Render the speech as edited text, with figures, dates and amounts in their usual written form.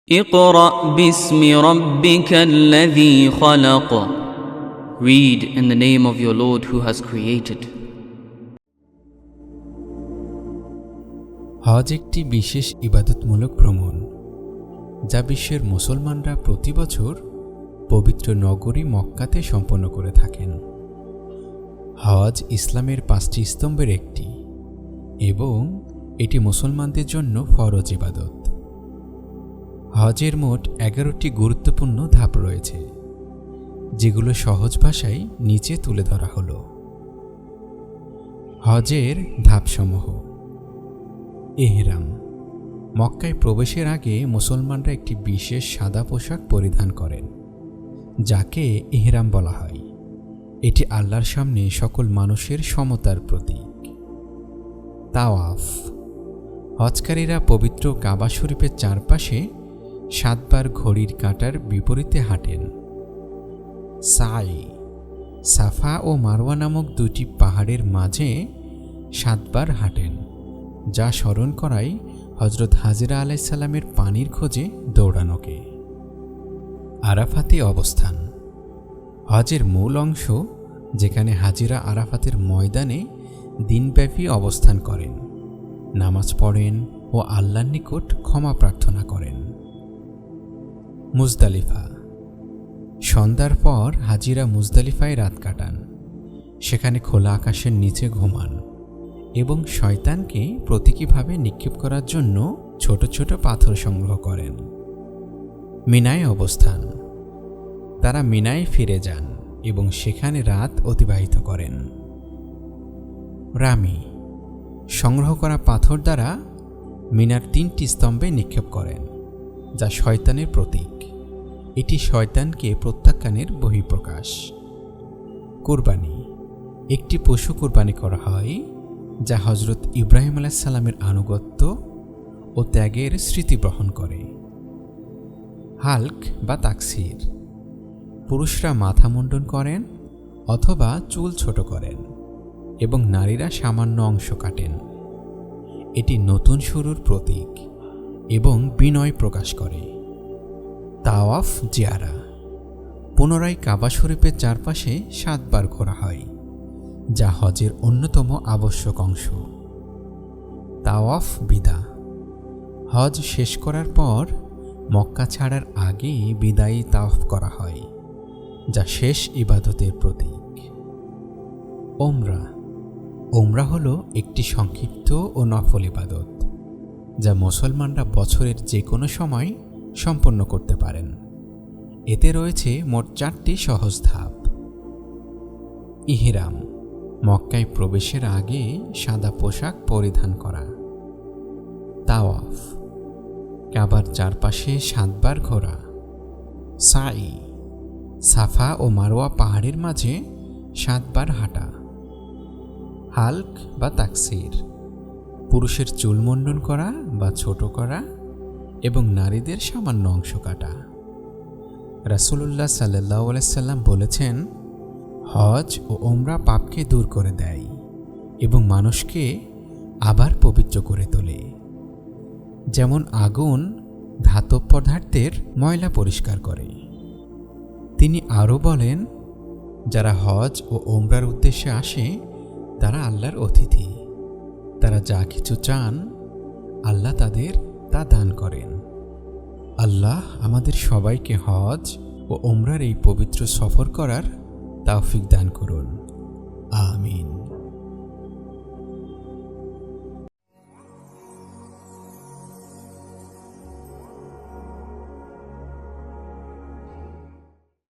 اقرأ باسم ربك الذي خلق. Read in the name of your Lord who has created. হজ একটি বিশেষ ইবাদতমূলক ভ্রমণ যা বিশ্বের মুসলমানরা প্রতি বছর পবিত্র নগরী মক্কাতে সম্পন্ন করে থাকেন। হজ ইসলামের 5টি স্তম্ভের একটি এবং এটি মুসলমানদের জন্য ফরজ ইবাদত। হজের মোট 11টি গুরুত্বপূর্ণ ধাপ রয়েছে, যেগুলো সহজ ভাষায় নিচে তুলে ধরা হলো। হজের ধাপসমূহ। ইহরাম। মক্কায় প্রবেশের আগে মুসলমানরা একটি বিশেষ সাদা পোশাক পরিধান করেন, যাকে ইহরাম বলা হয়। এটি আল্লাহর সামনে সকল মানুষের সমতার প্রতীক। তাওয়াফ। হজকারীরা পবিত্র কাবা শরীফের চারপাশে 7 বার ঘড়ির কাঁটার বিপরীতে হাঁটেন। সাই। সাফা ও মারওয়া নামক 2টি পাহাড়ের মাঝে 7 বার হাঁটেন, যা স্মরণ করায় হজরত হাজরা আলাইহিস সালামের পানির খোঁজে দৌড়ানোকে। আরাফাতে অবস্থান। হজের মূল অংশ, যেখানে হাজিরা আরাফাতের ময়দানে দিনব্যাপী অবস্থান করেন, নামাজ পড়েন ও আল্লাহর নিকট ক্ষমা প্রার্থনা করেন। মুজদালিফা। সন্ধ্যার পর হাজিরা মুজদালিফায় রাত কাটান। সেখানে খোলা আকাশের নিচে ঘুমান এবং শয়তানকে প্রতীকীভাবে নিক্ষেপ করার জন্য ছোট ছোট পাথর সংগ্রহ করেন। মিনায় অবস্থান। তারা মিনায় ফিরে যান এবং সেখানে রাত অতিবাহিত করেন। রামি। সংগ্রহ করা পাথর দ্বারা মিনার 3টি স্তম্ভে নিক্ষেপ করেন, যা শয়তানের প্রতীক। এটি শয়তানকে প্রত্যাখ্যানের বহিঃপ্রকাশ। কুরবানি। একটি পশু কুরবানি করা হয়, যা হজরত ইব্রাহিম আলাইহিস সালামের আনুগত্য ও ত্যাগের স্মৃতি বহন করে। হাল্ক বা তাকসির। পুরুষরা মাথা মুন্ডন করেন অথবা চুল ছোট করেন এবং নারীরা সামান্য অংশ কাটেন। এটি নতুন শুরুর প্রতীক এবং বিনয় প্রকাশ করে। তাওয়াফ জিয়ারা। পুনরায় কাবা শরীফের চারপাশে 7 বার ঘোরা হয়, যা হজের অন্যতম আবশ্যক অংশ। তাওয়াফ বিদা। হজ শেষ করার পর মক্কা ছাড়ার আগে বিদায়ী তাওয়াফ করা হয়, যা শেষ ইবাদতের প্রতীক। ওমরা। ওমরা হল একটি সংক্ষিপ্ত ও নফল ইবাদত, যা মুসলমানরা বছরের যে কোনো সময় সম্পন্ন করতে পারেন। এতে রয়েছে মোট 4টি সহজ ধাপ। ইহরাম। মক্কায় প্রবেশের আগে সাদা পোশাক পরিধান করা। তাওয়াফ। কাবার চারপাশে 7 বার ঘোরা। সাই। সাফা ও মারওয়া পাহাড়ের মাঝে 7 বার হাঁটা। হাল্ক বা তাকসির। পুরুষের চুল মুন্ডন করা বা ছোট করা এবং নারীদের সামান্য অংশ কাটা। রাসূলুল্লাহ সাল্লাল্লাহু আলাইহি সাল্লাম বলেছেন, হজ ও ওমরা পাপকে দূর করে দেয় এবং মানুষকে আবার পবিত্র করে তোলে, যেমন আগুন ধাতব পদার্থের ময়লা পরিষ্কার করে। তিনি আরও বলেন, যারা হজ ও ওমরার উদ্দেশ্যে আসে তারা আল্লাহর অতিথি। তারা যা কিছু চান আল্লাহ তাদের তা দান করেন। আল্লাহ আমাদের সবাইকে হজ ও ওমরার এই পবিত্র সফর করার তৌফিক দান করুন। আমিন।